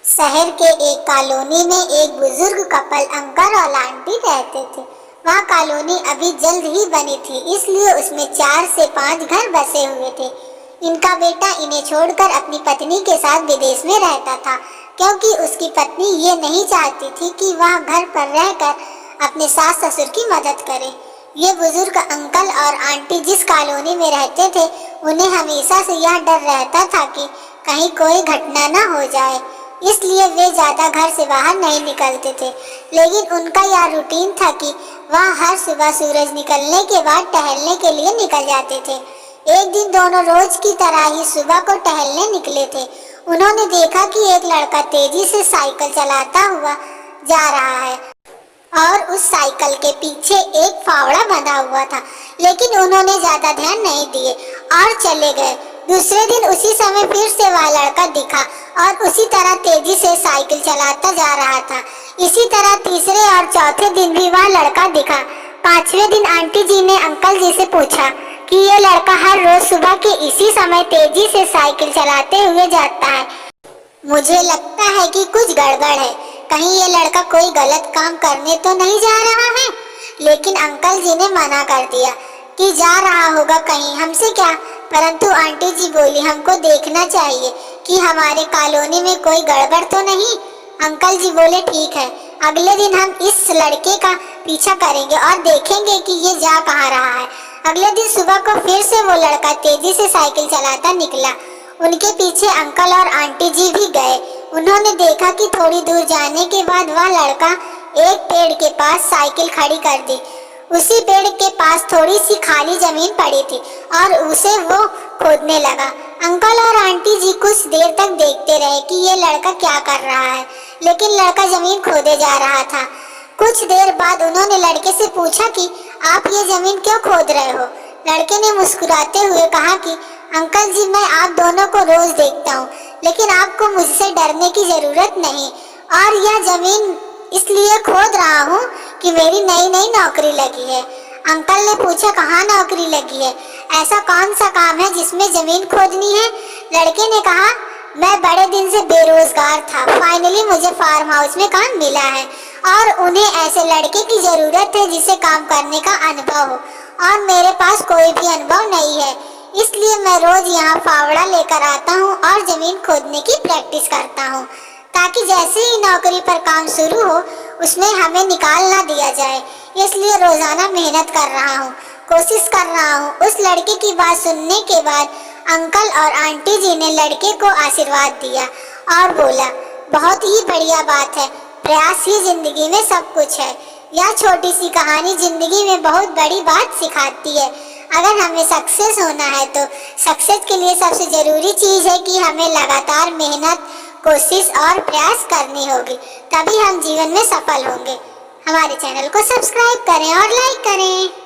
शहर के एक कॉलोनी में एक बुजुर्ग कपल अंकल और आंटी रहते थे। वह कॉलोनी अभी जल्द ही बनी थी, इसलिए उसमें 4 से 5 घर बसे हुए थे। इनका बेटा इन्हें छोड़कर अपनी पत्नी के साथ विदेश में रहता था, क्योंकि उसकी पत्नी ये नहीं चाहती थी कि वह घर पर रहकर अपने सास ससुर की मदद करे। ये बुजुर्ग अंकल और आंटी जिस कॉलोनी में रहते थे, उन्हें हमेशा से यह डर रहता था कि कहीं कोई घटना न हो जाए, इसलिए वे ज़्यादा घर से बाहर नहीं निकलते थे। लेकिन उनका यह रूटीन था कि वह हर सुबह सूरज निकलने के बाद टहलने के लिए निकल जाते थे। एक दिन दोनों रोज की तरह ही सुबह को टहलने निकले थे। उन्होंने देखा कि एक लड़का तेजी से साइकिल चलाता हुआ जा रहा है और उस साइकिल के पीछे एक फावड़ा बंधा हुआ था, लेकिन उन्होंने ज्यादा ध्यान नहीं दिए और चले गए। दूसरे दिन उसी समय फिर से वह लड़का दिखा और उसी तरह तेजी से साइकिल चलाता जा रहा था। इसी तरह तीसरे और चौथे दिन भी वह लड़का दिखा। 5वें दिन आंटी जी ने अंकल जी से पूछा कि ये लड़का हर रोज सुबह के इसी समय तेजी से साइकिल चलाते हुए जाता है। मुझे लगता है कि कुछ गड़बड़ है, कहीं ये लड़का कोई गलत काम करने तो नहीं जा रहा है। लेकिन अंकल जी ने मना कर दिया कि जा रहा होगा कहीं, हमसे क्या। परंतु आंटी जी बोली, हमको देखना चाहिए कि हमारे कॉलोनी में कोई गड़बड़ तो नहीं। अंकल जी बोले, ठीक है, अगले दिन हम इस लड़के का पीछा करेंगे और देखेंगे कि ये जा कहाँ रहा है। अगले दिन सुबह को फिर से वो लड़का तेजी से साइकिल चलाता निकला। उनके पीछे अंकल और आंटी जी भी गए। उन्होंने देखा कि थोड़ी दूर जाने के बाद वह लड़का एक पेड़ के पास साइकिल खड़ी कर दी। उसी पेड़ के पास थोड़ी सी खाली जमीन पड़ी थी और उसे वो खोदने लगा। अंकल और आंटी जी कुछ देर तक देखते रहे कि ये लड़का क्या कर रहा है, लेकिन लड़का जमीन खोदे जा रहा था। कुछ देर बाद उन्होंने लड़के से पूछा कि आप ये जमीन क्यों खोद रहे हो। लड़के ने मुस्कुराते हुए कहा कि अंकल जी, मैं आप दोनों को रोज देखता हूँ, लेकिन आपको मुझसे डरने की जरूरत नहीं, और यह जमीन इसलिए खोद रहा हूँ कि मेरी नई नई नौकरी लगी है। अंकल ने पूछा, कहाँ नौकरी लगी है, ऐसा कौन सा काम है जिसमें जमीन खोदनी है। लड़के ने कहा, मैं बड़े दिन से बेरोजगार था, फाइनली मुझे फार्म हाउस में काम मिला है और उन्हें ऐसे लड़के की जरूरत है जिसे काम करने का अनुभव हो, और मेरे पास कोई भी अनुभव नहीं है। इसलिए मैं रोज यहाँ फावड़ा लेकर आता हूँ और जमीन खोदने की प्रैक्टिस करता हूँ, ताकि जैसे ही नौकरी पर काम शुरू हो उसमें हमें निकाल ना दिया जाए। इसलिए रोजाना मेहनत कर रहा हूँ, कोशिश कर रहा हूँ। उस लड़के की बात सुनने के बाद अंकल और आंटी जी ने लड़के को आशीर्वाद दिया और बोला, बहुत ही बढ़िया बात है, प्रयास ही जिंदगी में सब कुछ है। यह छोटी सी कहानी जिंदगी में बहुत बड़ी बात सिखाती है। अगर हमें सक्सेस होना है तो सक्सेस के लिए सबसे जरूरी चीज़ है कि हमें लगातार मेहनत, कोशिश और प्रयास करनी होगी, तभी हम जीवन में सफल होंगे। हमारे चैनल को सब्सक्राइब करें और लाइक करें।